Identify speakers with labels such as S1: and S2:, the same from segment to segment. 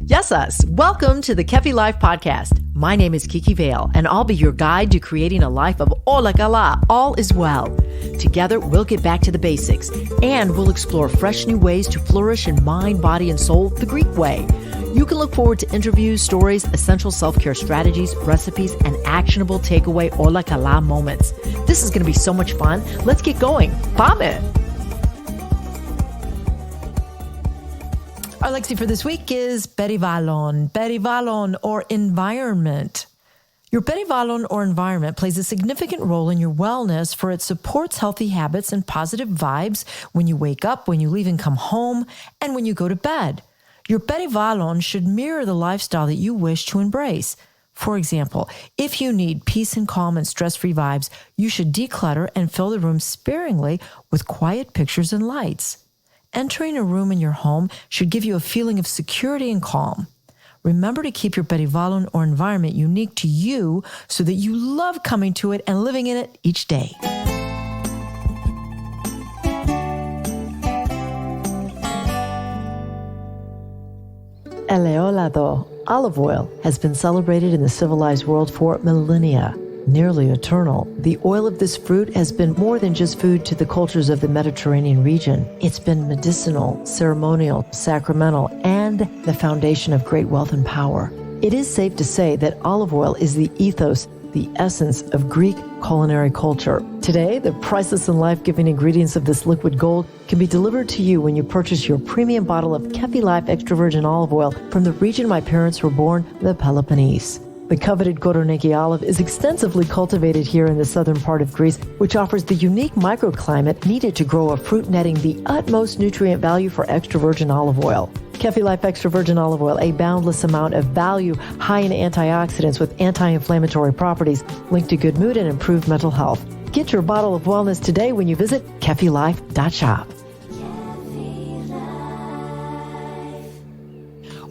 S1: Yes, us. Welcome to the Kefi Life Podcast. My name is Kiki Vale, and I'll be your guide to creating a life of Ola Kala, all is well. Together, we'll get back to the basics, and we'll explore fresh new ways to flourish in mind, body, and soul the Greek way. You can look forward to interviews, stories, essential self-care strategies, recipes, and actionable takeaway Ola Kala moments. This is going to be so much fun. Let's get going. Πάμε! Our Lexi for this week is Perivallon. Perivallon, or environment. Your Perivallon, or environment, plays a significant role in your wellness, for it supports healthy habits and positive vibes when you wake up, when you leave and come home, and when you go to bed. Your Perivallon should mirror the lifestyle that you wish to embrace. For example, if you need peace and calm and stress-free vibes, you should declutter and fill the room sparingly with quiet pictures and lights. Entering a room in your home should give you a feeling of security and calm. Remember to keep your Perivallon or environment unique to you so that you love coming to it and living in it each day. Eleolado, olive oil, has been celebrated in the civilized world for millennia. Nearly eternal, the oil of this fruit has been more than just food to the cultures of the Mediterranean region. It's been medicinal, ceremonial, sacramental, and the foundation of great wealth and power. It is safe to say that olive oil is the ethos, the essence of Greek culinary culture. Today, the priceless and life-giving ingredients of this liquid gold can be delivered to you when you purchase your premium bottle of Kefi Life extra virgin olive oil from the region my parents were born, the Peloponnese. The coveted Koroneiki olive is extensively cultivated here in the southern part of Greece, which offers the unique microclimate needed to grow a fruit netting the utmost nutrient value for extra virgin olive oil. Kefi Life extra virgin olive oil, a boundless amount of value, high in antioxidants with anti-inflammatory properties, linked to good mood and improved mental health. Get your bottle of wellness today when you visit kefilife.shop.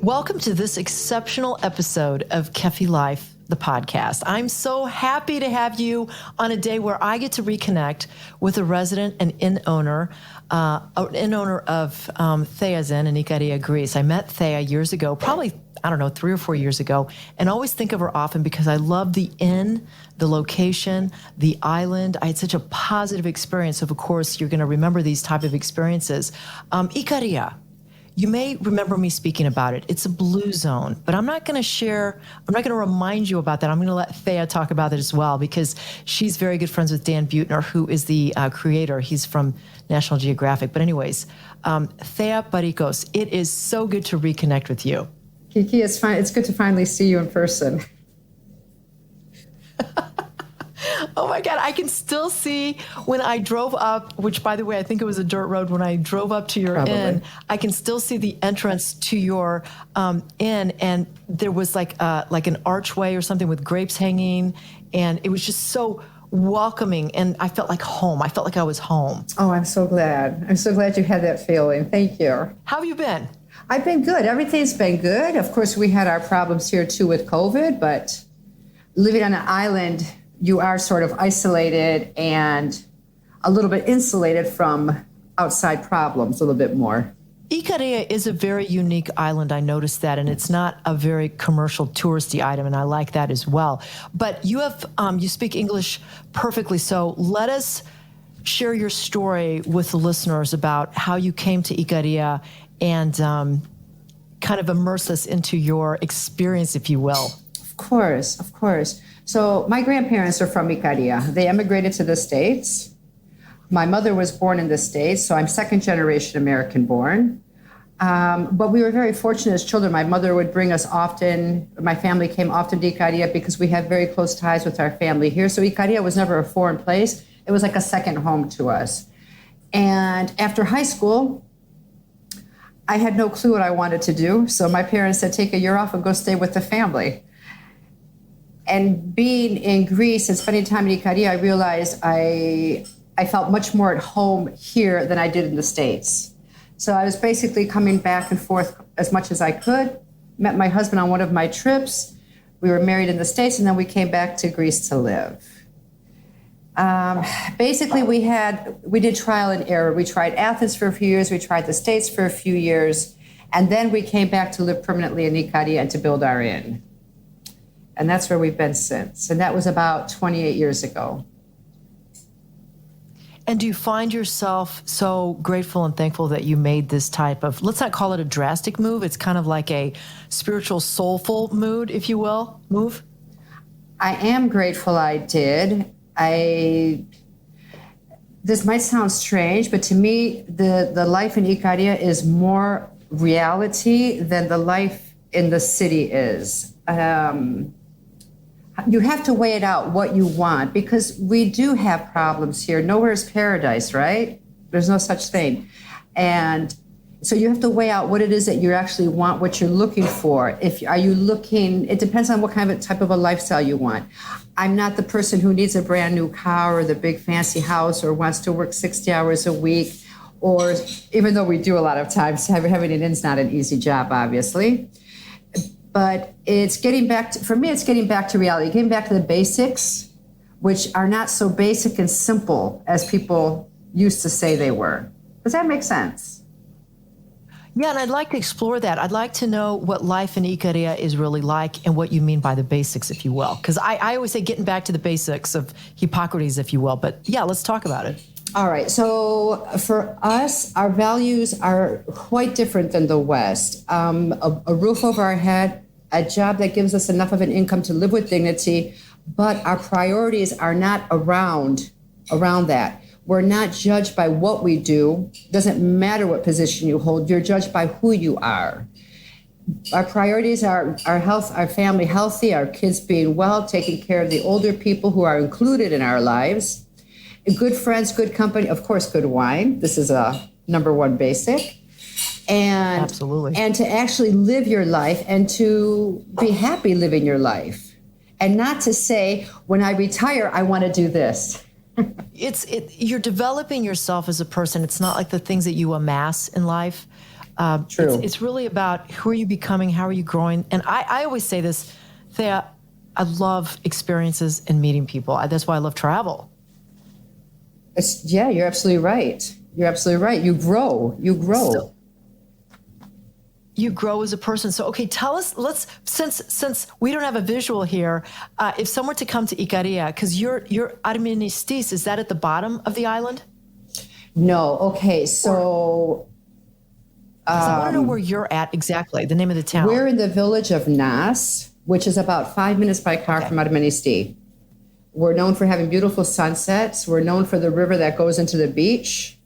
S1: Welcome to this exceptional episode of Kefi Life, the podcast. I'm so happy to have you on a day where I get to reconnect with a resident and inn-owner of Thea's Inn in Ikaria, Greece. I met Thea years ago, probably, 3 or 4 years ago, and always think of her often because I love the inn, the location, the island. I had such a positive experience. Of course, you're going to remember these type of experiences. Ikaria. You may remember me speaking about it. It's a blue zone, but I'm not going to remind you about that. I'm going to let Thea talk about it as well because she's very good friends with Dan Buettner, who is the creator. He's from National Geographic. But anyways, Thea Parikos, it is so good to reconnect with you.
S2: Kiki, it's fine. It's good to finally see you in person.
S1: Oh my God, I can still see when I drove up, which by the way, I think it was a dirt road, when I drove up to your inn, I can still see the entrance to your inn, and there was like an archway or something with grapes hanging, and it was just so welcoming, and I felt like home. I felt like I was home.
S2: Oh, I'm so glad. I'm so glad you had that feeling. Thank you.
S1: How have you been?
S2: I've been good. Everything's been good. Of course, we had our problems here too with COVID, but living on an island, you are sort of isolated and a little bit insulated from outside problems a little bit more.
S1: Ikaria is a very unique island. I noticed that, and it's not a very commercial touristy item, and I like that as well. But you have you speak English perfectly, so let us share your story with the listeners about how you came to Ikaria and kind of immerse us into your experience, if you will.
S2: Of course. So my grandparents are from Ikaria. They emigrated to the States. My mother was born in the States, so I'm second generation American born. But we were very fortunate as children. My mother would bring us often. My family came often to Ikaria because we have very close ties with our family here. So Ikaria was never a foreign place. It was like a second home to us. And after high school, I had no clue what I wanted to do. So my parents said, take a year off and go stay with the family. And being in Greece and spending time in Ikaria, I realized I felt much more at home here than I did in the States. So I was basically coming back and forth as much as I could, met my husband on one of my trips. We were married in the States, and then we came back to Greece to live. Basically, we did trial and error. We tried Athens for a few years. We tried the States for a few years. And then we came back to live permanently in Ikaria and to build our inn. And that's where we've been since. And that was about 28 years ago.
S1: And do you find yourself so grateful and thankful that you made this type of, let's not call it a drastic move, it's kind of like a spiritual, soulful mood, if you will, move?
S2: I am grateful I did. This might sound strange, but to me, the life in Ikaria is more reality than the life in the city is. You have to weigh it out, what you want, because we do have problems here. Nowhere is paradise, right? There's no such thing. And so you have to weigh out what it is that you actually want, what you're looking for. Are you looking, it depends on what kind of type of a lifestyle you want. I'm not the person who needs a brand new car or the big fancy house or wants to work 60 hours a week, or even though we do a lot of times, having an inn's not an easy job, obviously. But it's getting back to, for me, it's getting back to reality, getting back to the basics, which are not so basic and simple as people used to say they were. Does that make sense?
S1: Yeah, and I'd like to explore that. I'd like to know what life in Ikaria is really like and what you mean by the basics, if you will. Because I always say getting back to the basics of Hippocrates, if you will. But yeah, let's talk about it.
S2: All right. So for us, our values are quite different than the West. A roof over our head, a job that gives us enough of an income to live with dignity, but our priorities are not around that. We're not judged by what we do. Doesn't matter what position you hold. You're judged by who you are. Our priorities are our health, our family healthy, our kids being well, taking care of the older people who are included in our lives. Good friends, good company, of course, good wine. This is a number one basic. And,
S1: absolutely. And
S2: to actually live your life and to be happy living your life. And not to say, when I retire, I want to do this.
S1: You're developing yourself as a person. It's not like the things that you amass in life.
S2: True.
S1: It's really about who are you becoming, how are you growing. And I always say this, Thea, I love experiences and meeting people. That's why I love travel.
S2: Yeah, you're absolutely right. You're absolutely right. You grow. So, you grow as a person. So, okay, tell us, since we don't have a visual here, if someone were to come to Ikaria, because your Arministis, is that at the bottom of the island? No, okay, so...
S1: I want to know where you're at exactly, the name of the town.
S2: We're in the village of Nas, which is about 5 minutes by car from Arministis. We're known for having beautiful sunsets. We're known for the river that goes into the beach,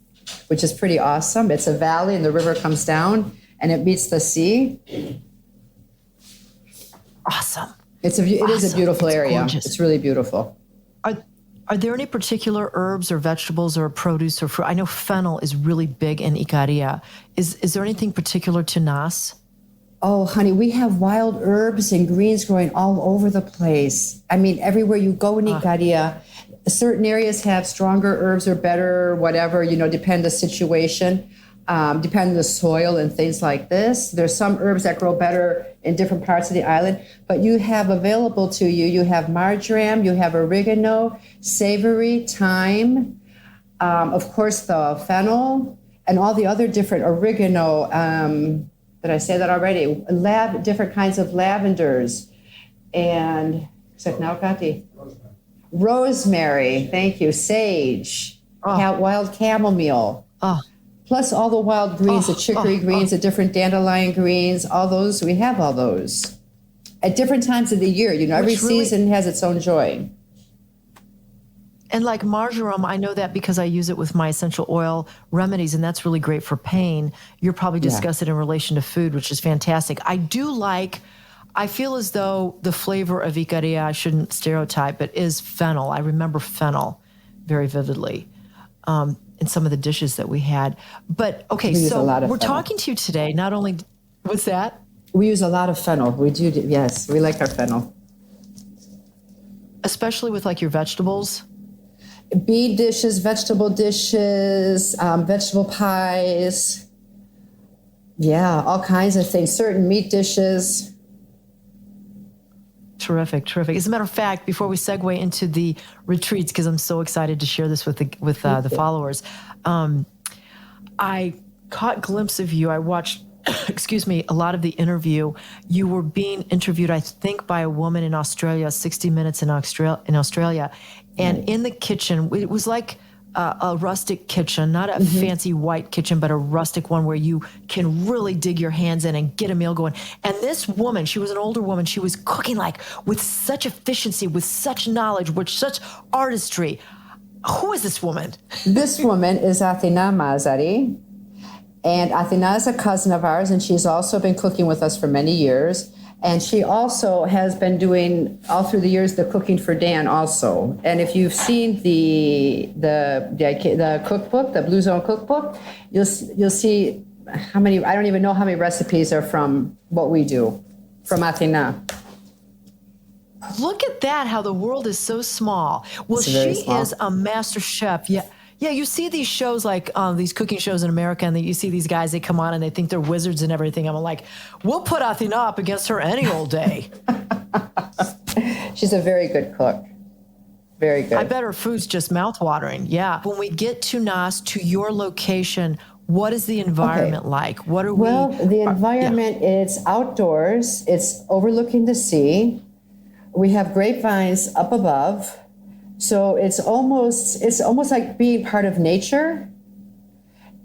S2: which is pretty awesome. It's a valley and the river comes down and it meets the sea.
S1: Awesome.
S2: It is a beautiful area.
S1: Gorgeous.
S2: It's really beautiful.
S1: Are there any particular herbs or vegetables or produce or fruit? I know fennel is really big in Ikaria. Is there anything particular to Nas?
S2: Oh, honey, we have wild herbs and greens growing all over the place. I mean, everywhere you go in Ikaria, certain areas have stronger herbs or better, whatever, depend the situation. Depending on the soil and things like this. There's some herbs that grow better in different parts of the island, but you have available to you, you have marjoram, you have oregano, savory, thyme, of course the fennel, and all the other different oregano, did I say that already? Different kinds of lavenders, and rosemary, thank you, sage, wild chamomile. Plus all the wild greens, the chicory greens, the different dandelion greens, all those, we have all those. At different times of the year, every season has its own joy.
S1: And like marjoram, I know that because I use it with my essential oil remedies, and that's really great for pain. You're probably discussing it in relation to food, which is fantastic. I feel as though the flavor of Ikaria, I shouldn't stereotype, but is fennel. I remember fennel very vividly. In some of the dishes that we had. But okay, so we're talking to you today, not only, what's that?
S2: We use a lot of fennel. We do, yes, we like our fennel.
S1: Especially with like your vegetables?
S2: Bean dishes, vegetable dishes, vegetable pies. Yeah, all kinds of things, certain meat dishes.
S1: Terrific. As a matter of fact, before we segue into the retreats, because I'm so excited to share this with the followers, I caught a glimpse of you. I watched excuse me, a lot of the interview, you were being interviewed, I think, by a woman in Australia, 60 Minutes in Australia. And in the kitchen, it was like a rustic kitchen, not a fancy white kitchen, but a rustic one where you can really dig your hands in and get a meal going. And this woman, she was an older woman, she was cooking like with such efficiency, with such knowledge, with such artistry. Who is this woman?
S2: This woman is Athina Mazari. And Athina is a cousin of ours, and she's also been cooking with us for many years. And she also has been doing, all through the years, the cooking for Dan also. And if you've seen the cookbook, the Blue Zone cookbook, you'll see how many, I don't even know how many recipes are from what we do, from Athina.
S1: Look at that, how the world is so small. Well, she is a master chef. Yeah. Yeah, you see these shows like these cooking shows in America, and you see these guys, they come on and they think they're wizards and everything. I'm like, we'll put Athina up against her any old day.
S2: She's a very good cook. Very good.
S1: I bet her food's just mouthwatering. Yeah. When we get to Nas, to your location, what is the environment like? What are
S2: Well, the environment is outdoors. It's overlooking the sea. We have grapevines up above. So it's almost like being part of nature.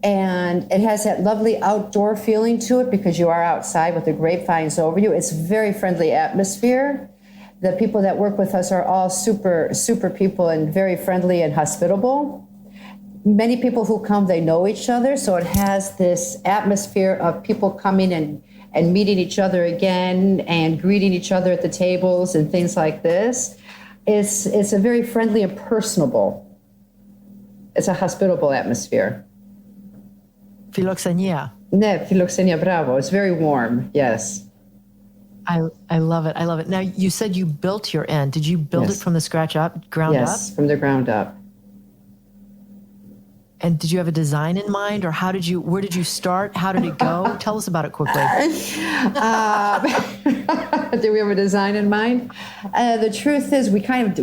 S2: And it has that lovely outdoor feeling to it because you are outside with the grapevines over you. It's a very friendly atmosphere. The people that work with us are all super, super people and very friendly and hospitable. Many people who come, they know each other. So it has this atmosphere of people coming and meeting each other again and greeting each other at the tables and things like this. It's a very friendly and personable. It's a hospitable atmosphere.
S1: Philoxenia.
S2: Ne, philoxenia, bravo. It's very warm, yes.
S1: I love it. I love it. Now, you said you built your inn. Did you build it from the ground up?
S2: Yes, from the ground up.
S1: And did you have a design in mind, or where did you start? How did it go? Tell us about it quickly.
S2: Do we have a design in mind? The truth is, we kind of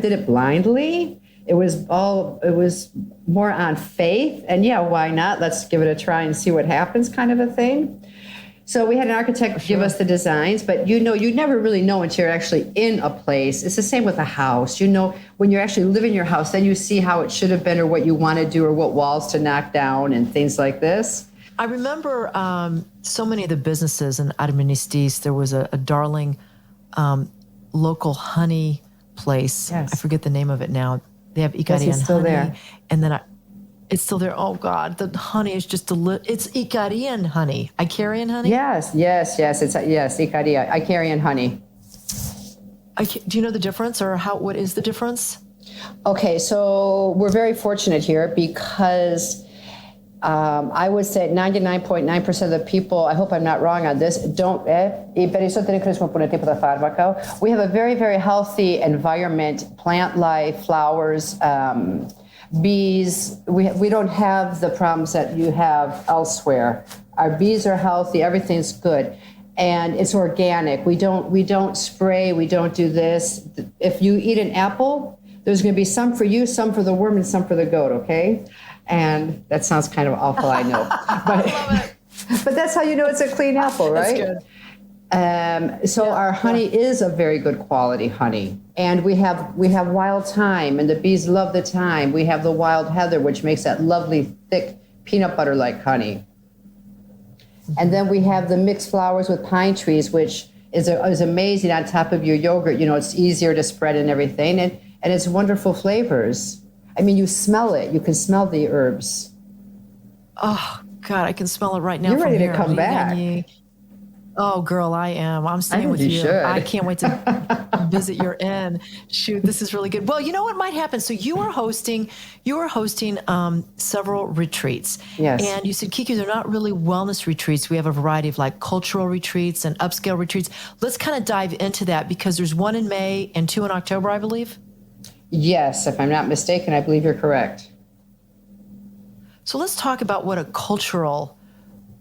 S2: did it blindly. It was more on faith, and yeah, why not? Let's give it a try and see what happens, kind of a thing. So we had an architect give us the designs, but you never really know until you're actually in a place. It's the same with a house. When you're actually living in your house, then you see how it should have been or what you want to do or what walls to knock down and things like this.
S1: I remember so many of the businesses in Armenistis. There was a darling local honey place.
S2: Yes.
S1: I forget the name of it now. They have Ikaria
S2: still
S1: honey.
S2: there.
S1: And then it's still there. Oh, God. The honey is just it's Icarian honey. Icarian honey?
S2: Yes. It's Ikaria. Icarian honey.
S1: Do you know the difference, or what is the difference?
S2: Okay, so we're very fortunate here because I would say 99.9% of the people, I hope I'm not wrong on this, we have a very, very healthy environment, plant life, flowers, bees. We don't have the problems that you have elsewhere. Our bees are healthy, everything's good. And it's organic. We don't spray, we don't do this. If you eat an apple, there's going to be some for you, some for the worm, and some for the goat, okay? And that sounds kind of awful, I know. But, I love it. But that's how you know it's a clean apple, right? That's good. So our honey is a very good quality honey. And we have wild thyme, and the bees love the thyme. We have the wild heather, which makes that lovely, thick, peanut butter-like honey. And then we have the mixed flowers with pine trees, which is amazing on top of your yogurt. It's easier to spread and everything. And it's wonderful flavors. I mean, you smell it. You can smell the herbs.
S1: Oh, God, I can smell it right now.
S2: You're ready to come back.
S1: Oh, girl, I am. I'm staying with you. I can't wait to visit your inn. Shoot, this is really good. Well, you know what might happen? So you are hosting several retreats.
S2: Yes.
S1: And you said, Kiki, they're not really wellness retreats. We have a variety of like cultural retreats and upscale retreats. Let's kind of dive into that because there's one in May and two in October, I believe.
S2: Yes, if I'm not mistaken, I believe you're correct.
S1: So let's talk about what a cultural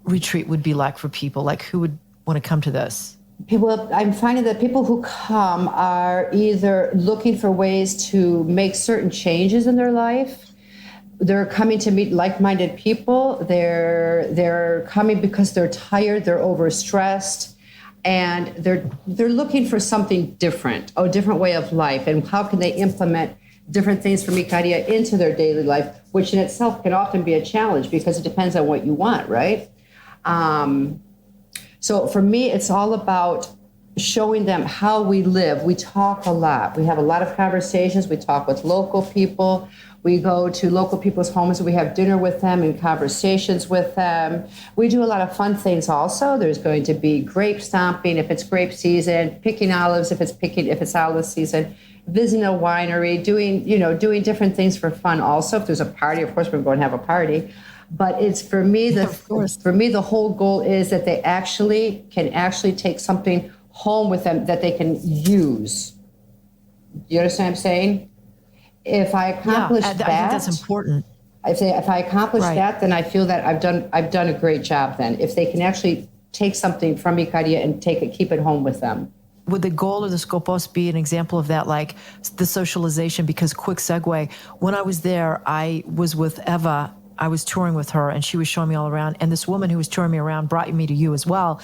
S1: retreat would be like for people. Like who would want to come to this?
S2: I'm finding that people who come are either looking for ways to make certain changes in their life. They're coming to meet like-minded people. They're coming because they're tired, they're overstressed, and they're looking for something different, a different way of life, and how can they implement different things from Ikaria into their daily life, which in itself can often be a challenge because it depends on what you want, right? So for me, it's all about showing them how we live. We talk a lot. We have a lot of conversations. We talk with local people. We go to local people's homes. We have dinner with them and conversations with them. We do a lot of fun things also. There's going to be grape stomping if it's grape season, picking olives if it's olive season, visiting a winery, doing different things for fun also. If there's a party, of course, we're going to have a party. But it's for me, the whole goal is that they can actually take something home with them that they can use. You understand what I'm saying? If I accomplish that,
S1: I think that's important.
S2: If I accomplish that, then I feel that I've done a great job. Then, if they can actually take something from Ikaria and keep it home with them.
S1: Would the goal or the scopos be an example of that, like the socialization? Because quick segue, when I was there, I was with Eva. I was touring with her, and she was showing me all around. And this woman who was touring me around brought me to you as well.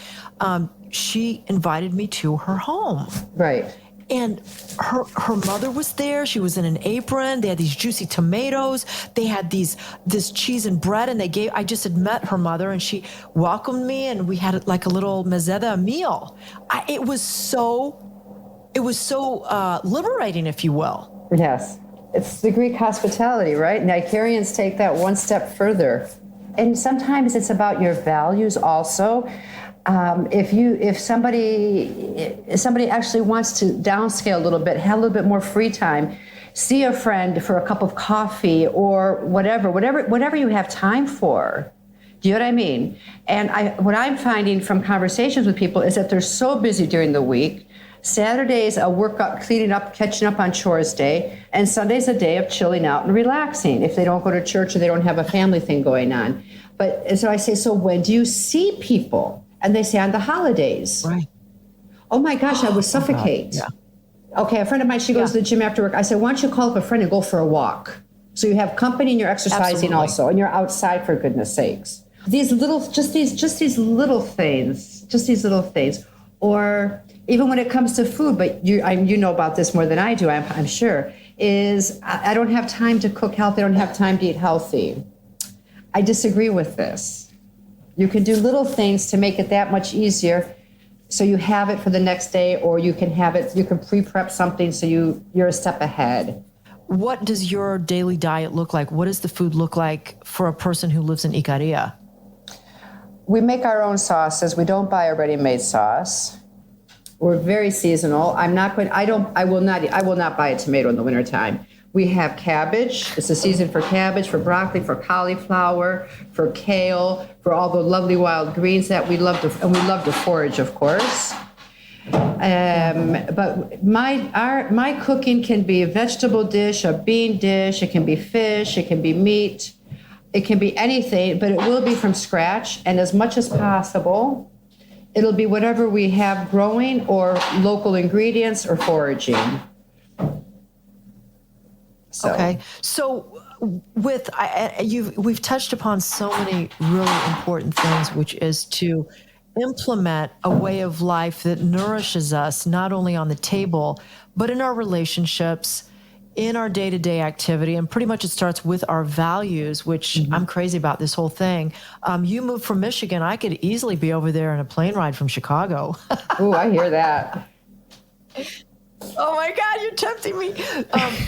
S1: She invited me to her home.
S2: Right.
S1: And her mother was there. She was in an apron. They had these juicy tomatoes. They had this cheese and bread. And I just had met her mother, and she welcomed me, and we had like a little mezeda meal. It was so liberating, if you will.
S2: Yes. It's the Greek hospitality, right? And Icarians take that one step further. And sometimes it's about your values also. If somebody actually wants to downscale a little bit, have a little bit more free time, see a friend for a cup of coffee or whatever you have time for. Do you know what I mean? And what I'm finding from conversations with people is that they're so busy during the week. Saturday's a workout, cleaning up, catching up on chores day, and Sunday's a day of chilling out and relaxing if they don't go to church or they don't have a family thing going on. But so I say, so when do you see people? And they say on the holidays.
S1: Right.
S2: Oh my gosh, I would suffocate.
S1: Yeah.
S2: Okay, a friend of mine, she goes to the gym after work. I said, why don't you call up a friend and go for a walk? So you have company and you're exercising also, and you're outside, for goodness sakes. These little things. Or even when it comes to food, but you know about this more than I do, I'm sure, is I don't have time to cook healthy, I don't have time to eat healthy. I disagree with this. You can do little things to make it that much easier so you have it for the next day, or you can pre-prep something so you're a step ahead.
S1: What does your daily diet look like? What does the food look like for a person who lives in Ikaria?
S2: We make our own sauces. We don't buy a ready-made sauce. We're very seasonal. I will not buy a tomato in the wintertime. We have cabbage. It's the season for cabbage, for broccoli, for cauliflower, for kale, for all the lovely wild greens that we love to forage, of course. But my cooking can be a vegetable dish, a bean dish. It can be fish. It can be meat. It can be anything, but it will be from scratch. And as much as possible, it'll be whatever we have growing or local ingredients or foraging.
S1: Okay. So we've touched upon so many really important things, which is to implement a way of life that nourishes us, not only on the table, but in our relationships, in our day-to-day activity. And pretty much it starts with our values, which I'm crazy about this whole thing. You moved from Michigan. I could easily be over there in a plane ride from Chicago.
S2: Ooh, I hear that.
S1: Oh my God, you're tempting me.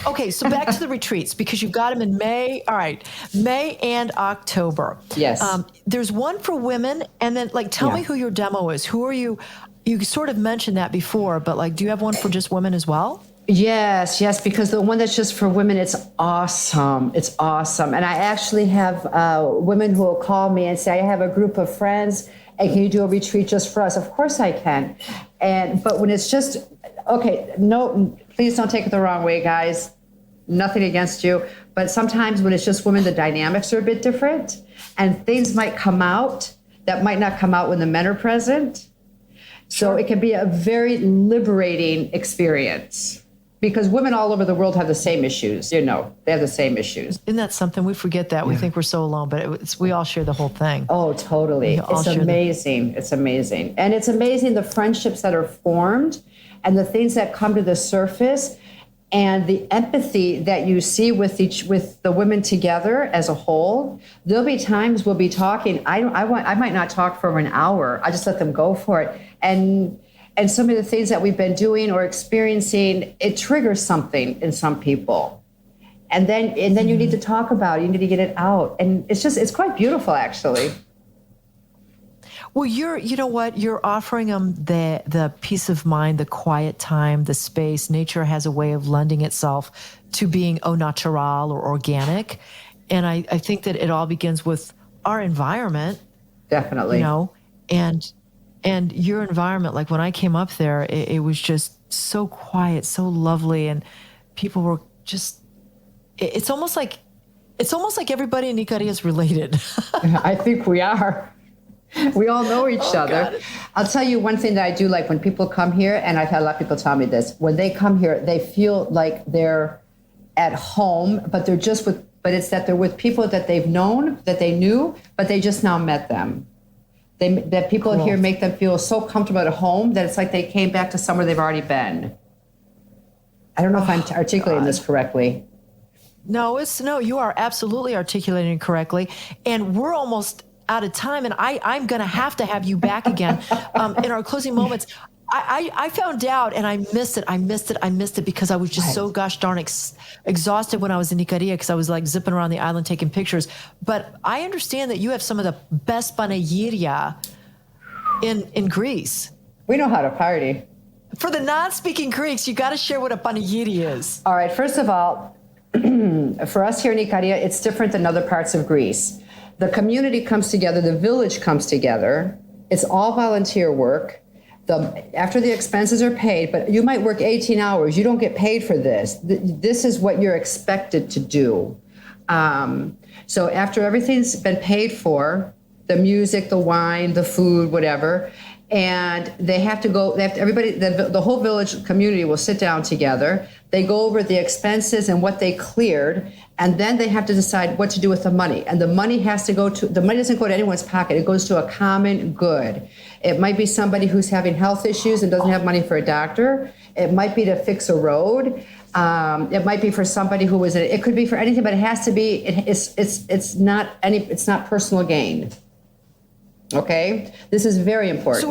S1: Okay, so back to the retreats, because you've got them in May. All right, May and October.
S2: Yes.
S1: There's one for women, and then tell me who your demo is. Who are you? You sort of mentioned that before, but do you have one for just women as well?
S2: Yes, because the one that's just for women, it's awesome. It's awesome. And I actually have women who will call me and say, I have a group of friends, and can you do a retreat just for us? Of course I can. But when it's just, okay, no, please don't take it the wrong way, guys. Nothing against you. But sometimes when it's just women, the dynamics are a bit different. And things might come out that might not come out when the men are present. So it can be a very liberating experience. because women all over the world have the same issues. They have the same issues.
S1: Isn't that something? We forget that. We think we're so alone, but we all share the whole thing.
S2: Oh, totally. It's amazing. It's amazing. And it's amazing the friendships that are formed and the things that come to the surface and the empathy that you see with the women together as a whole. There'll be times we'll be talking. I might not talk for an hour. I just let them go for it. And some of the things that we've been doing or experiencing, it triggers something in some people. And then you need to talk about it. You need to get it out. And it's quite beautiful, actually.
S1: Well, you know what? You're offering them the peace of mind, the quiet time, the space. Nature has a way of lending itself to being au natural or organic. And I think that it all begins with our environment.
S2: Definitely.
S1: And your environment, like when I came up there, it was just so quiet, so lovely. And people were just, it's almost like everybody in Ikaria is related.
S2: I think we are. We all know each other. God. I'll tell you one thing that I do like when people come here, and I've had a lot of people tell me this, when they come here, they feel like they're at home, but it's that they're with people that they've known, that they knew, but they just now met them. That people here make them feel so comfortable at home that it's like they came back to somewhere they've already been. I don't know if I'm articulating this correctly.
S1: No, you are absolutely articulating it correctly. And we're almost out of time, and I'm going to have you back again in our closing moments. I found out, and I missed it because I was just so gosh darn exhausted when I was in Ikaria, because I was like zipping around the island taking pictures. But I understand that you have some of the best panegyria in Greece.
S2: We know how to party.
S1: For the non-speaking Greeks, you got to share what a panegyria is.
S2: All right, first of all, for us here in Ikaria, it's different than other parts of Greece. The community comes together, the village comes together. It's all volunteer work. After the expenses are paid, but you might work 18 hours. You don't get paid for this. This is what you're expected to do. So after everything's been paid for, the music, the wine, the food, whatever, and the whole village community will sit down together. They go over the expenses and what they cleared, and then they have to decide what to do with the money. And the money doesn't go to anyone's pocket. It goes to a common good. It might be somebody who's having health issues and doesn't have money for a doctor. It might be to fix a road. It might be for somebody it could be for anything, but it has to be, it's not personal gain. Okay? This is very important.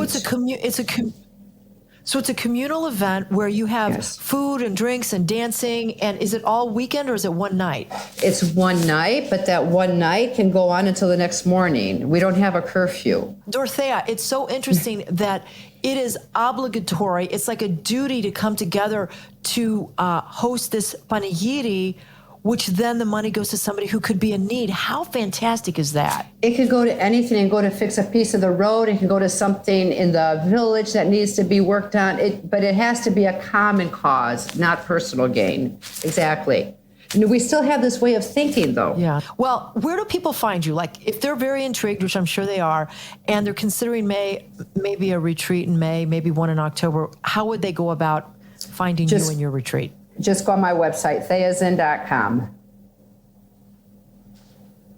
S1: So it's a communal event where you have food and drinks and dancing. And is it all weekend or is it one night?
S2: It's one night, but that one night can go on until the next morning. We don't have a curfew.
S1: Dorothea, it's so interesting that it is obligatory. It's like a duty to come together to host this panegyri, which then the money goes to somebody who could be in need. How fantastic is that?
S2: It could go to anything and go to fix a piece of the road. It can go to something in the village that needs to be worked on. But it has to be a common cause, not personal gain. Exactly. And we still have this way of thinking, though.
S1: Yeah. Well, where do people find you? Like, if they're very intrigued, which I'm sure they are, and they're considering maybe a retreat in May, maybe one in October, how would they go about finding you and your retreat?
S2: Just go on my website, theazinns.com.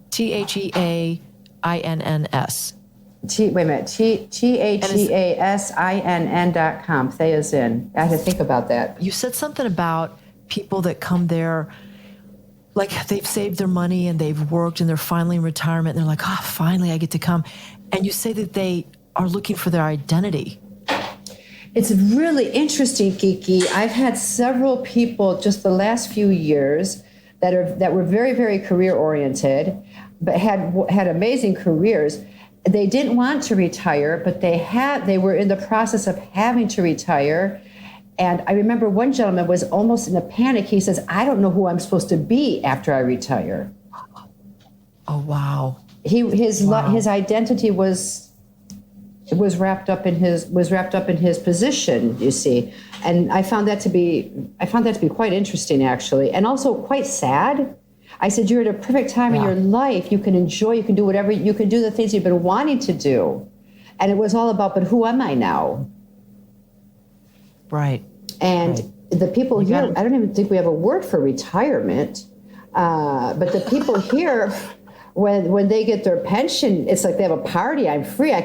S1: TheaInns.
S2: Wait a minute. TheaSINN.com. Theazin. I had to think about that.
S1: You said something about people that come there, like they've saved their money and they've worked and they're finally in retirement and they're like, finally I get to come. And you say that they are looking for their identity.
S2: It's really interesting, Kiki. I've had several people just the last few years that were very, very career oriented, but had amazing careers. They didn't want to retire, but they were in the process of having to retire. And I remember one gentleman was almost in a panic. He says, "I don't know who I'm supposed to be after I retire."
S1: Oh wow!
S2: His identity was wrapped up in his position, you see, and I found that to be quite interesting, actually, and also quite sad. I said, "You're at a perfect time in your life. You can enjoy. You can do whatever. You can do the things you've been wanting to do," and it was all about, "But who am I now?"
S1: Right.
S2: And the people here, I don't even think we have a word for retirement, but the people here, when they get their pension, it's like they have a party. I'm free. I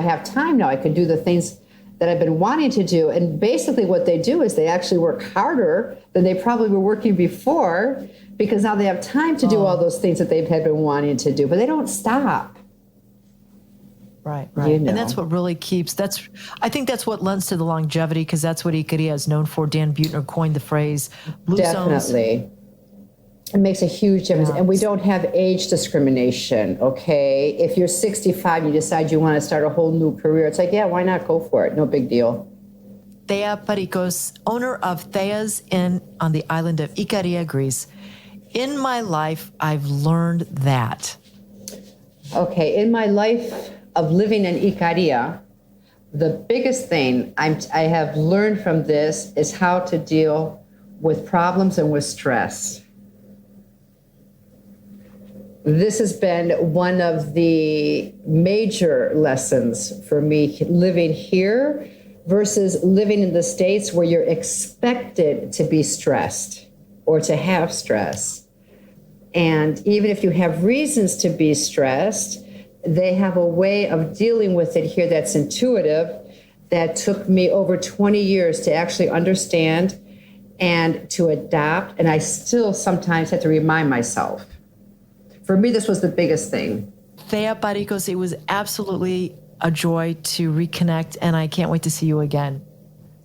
S2: have time now. I can do the things that I've been wanting to do. And basically what they do is they actually work harder than they probably were working before, because now they have time to do all those things that they've had been wanting to do, but they don't stop.
S1: Right. You know. And that's what really I think that's what lends to the longevity, because that's what Ikaria is known for. Dan Buettner coined the phrase Blue
S2: Definitely.
S1: Zones.
S2: It makes a huge difference. And we don't have age discrimination, okay? If you're 65, you decide you want to start a whole new career, it's like, yeah, why not go for it? No big deal.
S1: Thea Parikos, owner of Thea's Inn on the island of Ikaria, Greece. In my life, I've learned that.
S2: Okay, in my life of living in Ikaria, the biggest thing I have learned from this is how to deal with problems and with stress. This has been one of the major lessons for me, living here versus living in the States, where you're expected to be stressed or to have stress. And even if you have reasons to be stressed, they have a way of dealing with it here that's intuitive, that took me over 20 years to actually understand and to adopt. And I still sometimes have to remind myself. For me, this was the biggest thing.
S1: Thea Parikos, it was absolutely a joy to reconnect, and I can't wait to see you again.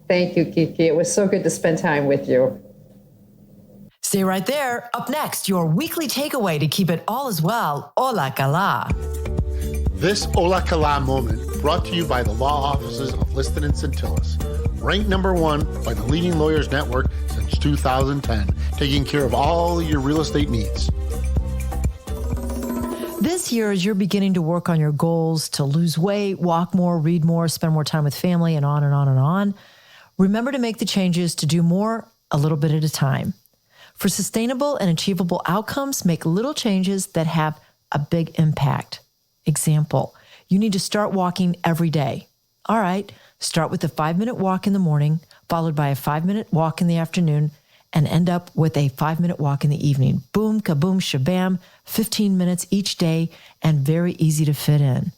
S2: Thank you, Kiki. It was so good to spend time with you.
S1: Stay right there. Up next, your weekly takeaway to keep it all as well. Hola Kala.
S3: This Hola Kala moment brought to you by the law offices of Liston and Centillus. Ranked #1 by the leading lawyers network since 2010, taking care of all your real estate needs.
S1: This year, as you're beginning to work on your goals to lose weight, walk more, read more, spend more time with family, and on and on and on, remember to make the changes to do more a little bit at a time. For sustainable and achievable outcomes, make little changes that have a big impact. Example, you need to start walking every day. All right, start with a 5-minute walk in the morning, followed by a 5-minute walk in the afternoon, and end up with a 5-minute walk in the evening. Boom, kaboom, shabam, 15 minutes each day, and very easy to fit in.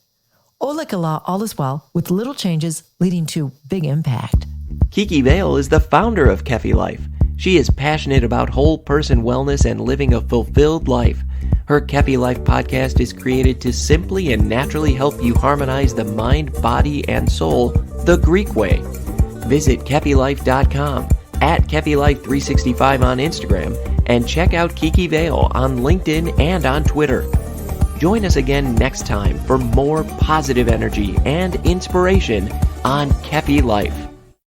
S1: Hola Kala, all is well, with little changes leading to big impact.
S4: Kiki Vale is the founder of Kefi Life. She is passionate about whole person wellness and living a fulfilled life. Her Kefi Life podcast is created to simply and naturally help you harmonize the mind, body, and soul the Greek way. Visit KefiLife.com, at KefiLife365 on Instagram, and check out Kiki Vale on LinkedIn and on Twitter. Join us again next time for more positive energy and inspiration on Kefi Life.